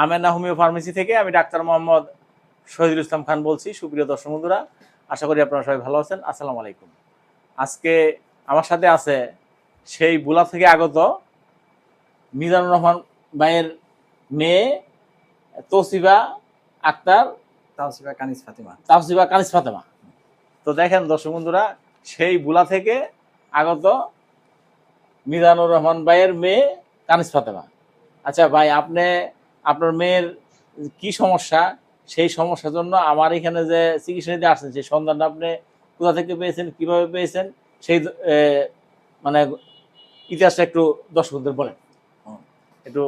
Amena homeo pharmacy থেকে আমি doctor Mohammad Shahidul Islam Khan বলছি। সুপ্রিয় দর্শক বন্ধুরা, আশা করি আপনারা সবাই ভালো আছেন। আসসালামু আলাইকুম। আজকে আমার সাথে আছে সেই বুলা থেকে আগত মিজানুর রহমান ভাইয়ের মেয়ে তৌসিফা আক্তার, তাওসিফা কানিজ ফাতেমা। তো দেখেন দর্শক বন্ধুরা, সেই বুলা থেকে আগত মিজানুর রহমান ভাইয়ের মেয়ে কানিজ ফাতেমা। আচ্ছা ভাই, আপনার মেয়ের কি সমস্যা, সেই সমস্যার জন্য আমার এখানে যে চিকিৎসা নিতে আসছেন, সেই সন্ধানটা আপনি কোথা থেকে পেয়েছেন, কিভাবে পেয়েছেন, সেই মানে ইতিহাসটা একটু দর্শকদের বলেন একটু।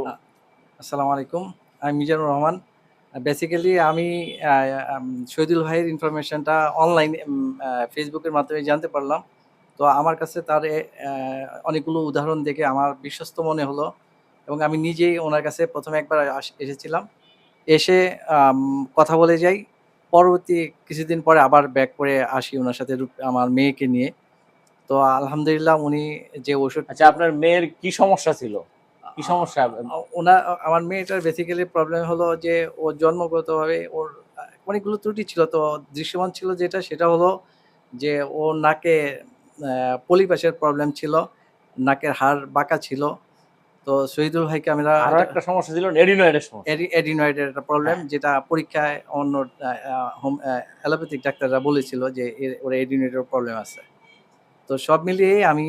আসসালামু আলাইকুম, আমি মিজানুর রহমান। বেসিক্যালি আমি শহীদুল ভাইয়ের ইনফরমেশনটা অনলাইন ফেসবুকের মাধ্যমে জানতে পারলাম। তো আমার কাছে তার অনেকগুলো উদাহরণ দেখে আমার বিশ্বস্ত মনে হলো, এবং আমি নিজেই ওনার কাছে প্রথমে একবার এসেছিলাম। এসে কথা বলে যাই, পরবর্তী কিছুদিন পরে আবার ব্যাক করে আসি ওনার সাথে আমার মেয়েকে নিয়ে। তো আলহামদুলিল্লাহ উনি যে ওষুধ। আচ্ছা, আপনার মেয়ের কি সমস্যা ছিল, কি সমস্যা? আমার মেয়েটার বেসিক্যালি প্রবলেম হলো যে ও জন্মগতভাবে ওর অনেকগুলো ত্রুটি ছিল। তো দৃশ্যমান ছিল সেটা হলো যে ওর নাকে পলিপাসের প্রবলেম ছিল, নাকের হাড় বাঁকা ছিল। তো শহীদুল ভাইকে আমরা আরো একটা সমস্যা ছিল, এডিনয়েডের সমস্যা। এডিনয়েডের একটা প্রবলেম, যেটা পরীক্ষায় অন্য অ্যালোপ্যাথিক ডাক্তাররা বলেছিল যে ওর এডিনয়েডের প্রবলেম আছে। তো সব মিলিয়ে আমি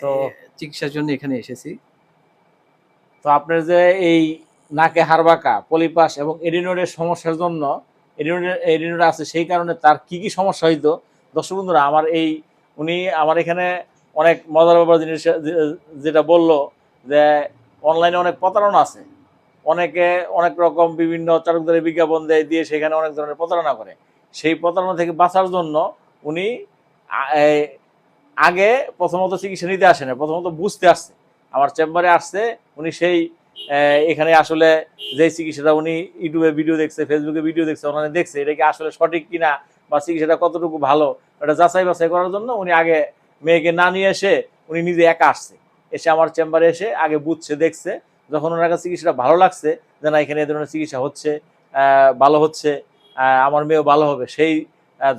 তো চিকিৎসার জন্য এখানে এসেছি। তো আপনার যে এই নাকে হাড়বাঁকা, পলিপাস এবং এডিনয়েডের সমস্যার জন্য এডিনয়েড আছে, সেই কারণে তার কি কি সমস্যা হইতো, দর্শক বন্ধুরা উনি আমার এখানে অনেক মজার ব্যাপার জিনিস যেটা বললো যে অনলাইনে অনেক প্রতারণা আছে, অনেকে অনেক রকম বিভিন্ন চারকদারি বিজ্ঞাপন দিয়ে সেখানে অনেক ধরনের প্রতারণা করে। সেই প্রতারণা থেকে বাঁচার জন্য উনি আগে প্রথমত চিকিৎসা নিতে আসে না, প্রথমত বুঝতে আসছে, আমার চেম্বারে আসছে। উনি সেই এখানে আসলে যে চিকিৎসাটা উনি ইউটিউবে ভিডিও দেখছে, ফেসবুকে ভিডিও দেখছে, ওখানে দেখছে এটা কি আসলে সঠিক কিনা বা চিকিৎসাটা কতটুকু ভালো, এটা যাচাই বাছাই করার জন্য উনি আগে মেয়েকে না নিয়ে এসে উনি নিজে একা আসছে। এসে আমার চেম্বারে এসে আগে বুঝছে, দেখছে। যখন ওনার কাছে চিকিৎসাটা ভালো লাগছে, যে না এখানে এ ধরনের চিকিৎসা হচ্ছে, ভালো হচ্ছে, আমার মেয়েও ভালো হবে, সেই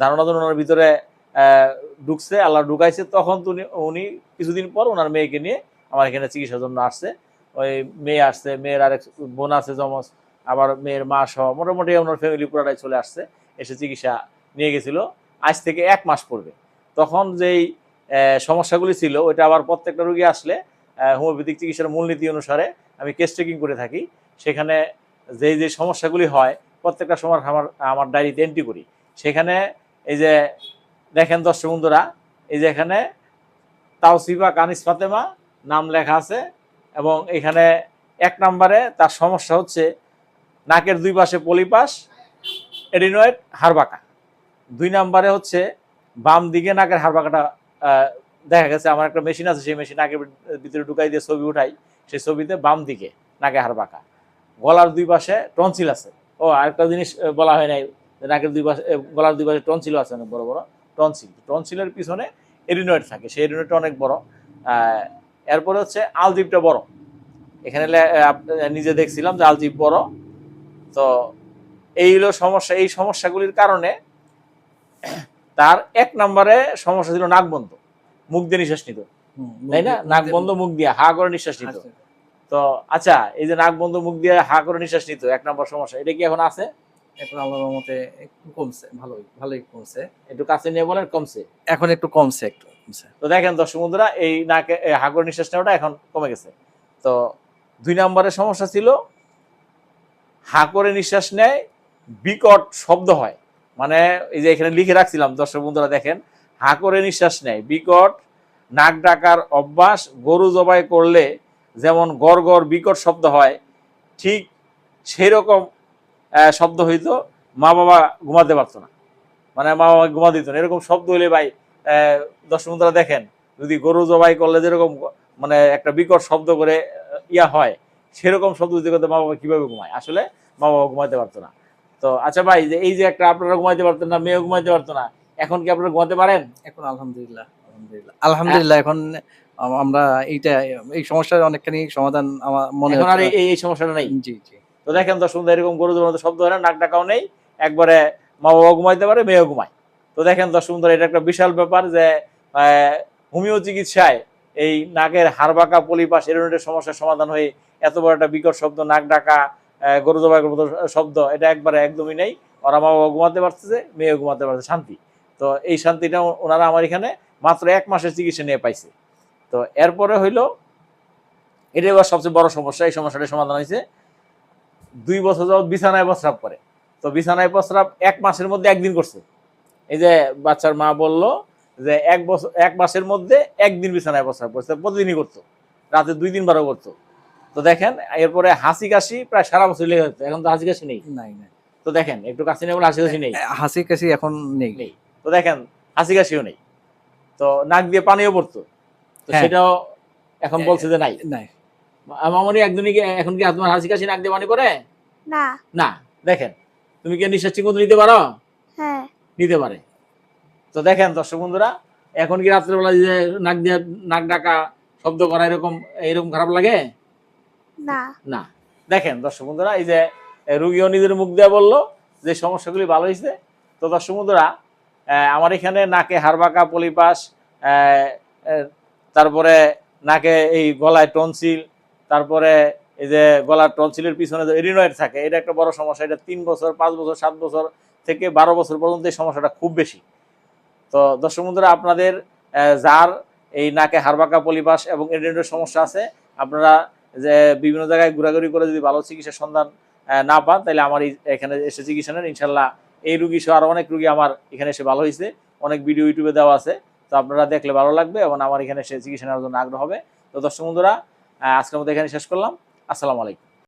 ধারণা যেন ওনার ভিতরে ঢুকছে, আল্লাহ ঢুকাইছে। তখন তো উনি কিছুদিন পর ওনার মেয়েকে নিয়ে আমার এখানে চিকিৎসার জন্য আসছে। ওই মেয়ে আসছে, মেয়ের আরেক বোন আছে যমজ, আবার মেয়ের মা সহ মোটামুটি ওনার ফ্যামিলি পুরাটাই চলে আসছে, এসে চিকিৎসা নিয়ে গেছিল। আজ থেকে 1 মাস পড়বে। তখন যেই সমস্যাগুলি ছিল, ওইটা আবার প্রত্যেকটা রোগী আসলে হোমিওপ্যাথিক চিকিৎসার মূলনীতি অনুসারে আমি কেস টেকিং করে থাকি। সেখানে যে সমস্যাগুলি হয় প্রত্যেকটা সময় আমার ডায়েরিতে এন্ট্রি করি। সেখানে এই যে দেখেন দর্শক বন্ধুরা, এই যে এখানে তাওসিফা কানিজ ফাতেমা নাম লেখা আছে, এবং এখানে 1 নম্বরে তার সমস্যা হচ্ছে নাকের 2 পাশে পলিপাস, এডিনয়েড, হাড়বাঁকা। 2 নম্বরে হচ্ছে বাম দিকে নাকের হাড়বাঁকাটা দেখা গেছে। আমার একটা মেশিন আছে, সেই মেশিন নাকের ভিতরে ঢুকাই দিয়ে ছবি উঠাই, সেই ছবিতে বাম দিকে নাকে হাড়বাঁকা। গলার 2 পাশে টনসিল আছে। ও আরেকটা জিনিস বলা হয় নাই, নাকের 2 পাশে, গলার 2 পাশে টনসিল আছে, অনেক বড় বড় টনসিলের পিছনে এডিনয়েড থাকে, সেই এডিনয়েডটা অনেক বড়। এরপরে হচ্ছে আলজিভটা বড়, এখানে নিজে দেখছিলাম যে আলজিভ বড়। তো এই হলো সমস্যা। এই সমস্যাগুলির কারণে তার 1 নম্বরে সমস্যা ছিল নাক বন্ধ, মুখ দিয়ে নিঃশ্বাস নিত, তাই না? নাক বন্ধ, মুখ দিয়ে হা করে নিঃশ্বাস নিত। তো আচ্ছা, এই যে নাক বন্ধ, মুখ দিয়ে হা করে নিঃশ্বাস নিত, 1 নম্বর সমস্যা, এটা কি এখন আছে? এখন আল্লাহর রহমতে একটু কমছে, ভালোই কমছে। একটু কাছে নিয়ে বলেন, কমছে? এখন একটু কমছে। তো দেখেন দর্শক বন্ধুরা, এই নাকে হা করে নিঃশ্বাস নেওয়াটা এখন কমে গেছে। তো 2 নম্বরের সমস্যা ছিল হা করে নিঃশ্বাস নেয়, বিকট শব্দ হয়। মানে এই যে এখানে লিখে রাখছিলাম, দর্শক বন্ধুরা দেখেন, হা করে নিঃশ্বাস নেয়, বিকট, নাক ডাকার অভ্যাস, গরু জবাই করলে যেমন গড় গড় বিকট শব্দ হয়, ঠিক সেই রকম শব্দ হইতো। মা বাবা ঘুমাতে পারতো না, মানে মা বাবা ঘুমা দিত না, এরকম শব্দ হইলে ভাই দর্শক বন্ধুরা দেখেন, যদি গরু জবাই করলে যেরকম মানে একটা বিকট শব্দ করে ইয়া হয়, সেরকম শব্দ যদি করতে মা বাবা কিভাবে ঘুমায়? আসলে মা বাবা ঘুমাইতে পারতো না। তো আচ্ছা ভাই, যে এই যে একটা আপনারা ঘুমাইতে পারতেন না, মেয়েও ঘুমাইতে পারতো না, এখন কি আপনারা ঘুমাতে পারেন? এখন আলহামদুলিল্লাহ এখন আমরা এই সমস্যার অনেকখানি সমাধান আমার মনে হয়। এখন আর এই সমস্যাটা নাই। জি। তো দেখেন দর্শক বন্ধুরা, এরকম গরু মতো শব্দ হয় না, নাক ডাকাও নেই, একবারে মা বাবা ঘুমাইতে পারে, মেয়েও ঘুমায়। তো দেখেন দর্শক বন্ধুরা, এটা একটা বিশাল ব্যাপার যে হোমিও চিকিৎসায় এই নাকের হাড় বাঁকা, পলিপাস, এরোনেটের সমস্যার সমাধান হয়ে এত বড় একটা বিকট শব্দ, নাক ডাকা, গরু জবাইয়ের মতো শব্দ, এটা একবারে একদমই নেই। ওরা মা বাবা ঘুমাতে পারতেছে, মেয়েও ঘুমাতে পারছে, শান্তি। তো এই শান্তিটা ওনারা আমার এখানে মাত্র 1 মাসের চিকিৎসা নিয়ে পাইছে। তো এরপরে হইলো, এটা এবার সবচেয়ে বড় সমস্যা, এই সমস্যাটা সমাধান হয়েছে। 2 বছর যাবত বিছানায় প্রস্রাব করে। তো বিছানায় প্রস্রাব 1 মাসের মধ্যে 1 দিন করছে। এই যে বাচ্চার মা বলল যে 1 মাসের মধ্যে 1 দিন বিছানায় প্রস্রাব করছে, প্রতিদিনই করতো, রাতে 2-3 বারও করতো। তো দেখেন, এরপরে হাসি কাশি প্রায় সারা বছর লেগে যেত, এখন তো হাসি কাশি নেই। নাই নাই তো দেখেন, একটু কাশি নেই বলে হাসি কাশি নেই। হাসি কাশি এখন নেই। নেই। তো দেখেন, হাসি কাশিও নেই। তো নাক দিয়ে পানিও পড়তো, তো হ্যাঁ। সেটাও এখন বলছে যে নাই। নাই মামনি একদিনই কি, এখন কি তোমার হাসি কাশি নাক দিয়ে পানি পড়ে? না। না। দেখেন, তুমি কি নিঃশ্বাস ঠিক মতো নিতে পারো? হ্যাঁ। নিতে পারে। তো দেখেন দর্শক বন্ধুরা, এখন কি রাত্রেবেলা যে নাক দিয়ে নাক ডাকা, শব্দ করা, এরকম খারাপ লাগে না। না। দেখেন দর্শক বন্ধুরা, এই যে রুগীও নিজের মুখ দিয়ে বললো যে সমস্যাগুলি ভালো হয়েছে। তো দর্শক বন্ধুরা, আমার এখানে নাকে হাড় বাঁকা, পলিপাস, তারপরে নাকে এই গলায় টনসিল, তারপরে এই যে গলার টনসিলের পিছনে যে এরিনয়েড থাকে, এটা একটা বড় সমস্যা। এটা 3 বছর, 5 বছর, 7 বছর থেকে 12 বছর পর্যন্ত এই সমস্যাটা খুব বেশি। তো দর্শক বন্ধুরা, আপনাদের যার এই নাকে হাড় বাঁকা, পলিপাস এবং এরিনয়েডের সমস্যা আছে, আপনারা যে বিভিন্ন জায়গায় ঘোরাঘুরি করে যদি ভালো চিকিৎসার সন্ধান না পান, তাহলে আমার এখানে এসে চিকিৎসা নেন। ইনশাল্লাহ এই রুগী সহ আরো অনেক রুগী আমার এখানে এসে ভালো হয়েছে, অনেক ভিডিও ইউটিউবে দেওয়া আছে। তো আপনারা দেখলে ভালো লাগবে এবং আমার এখানে এসে চিকিৎসা নেওয়ার জন্য আগ্রহ হবে। তো দর্শক বন্ধুরা, আজকের মতো এখানে শেষ করলাম। আসসালামু আলাইকুম।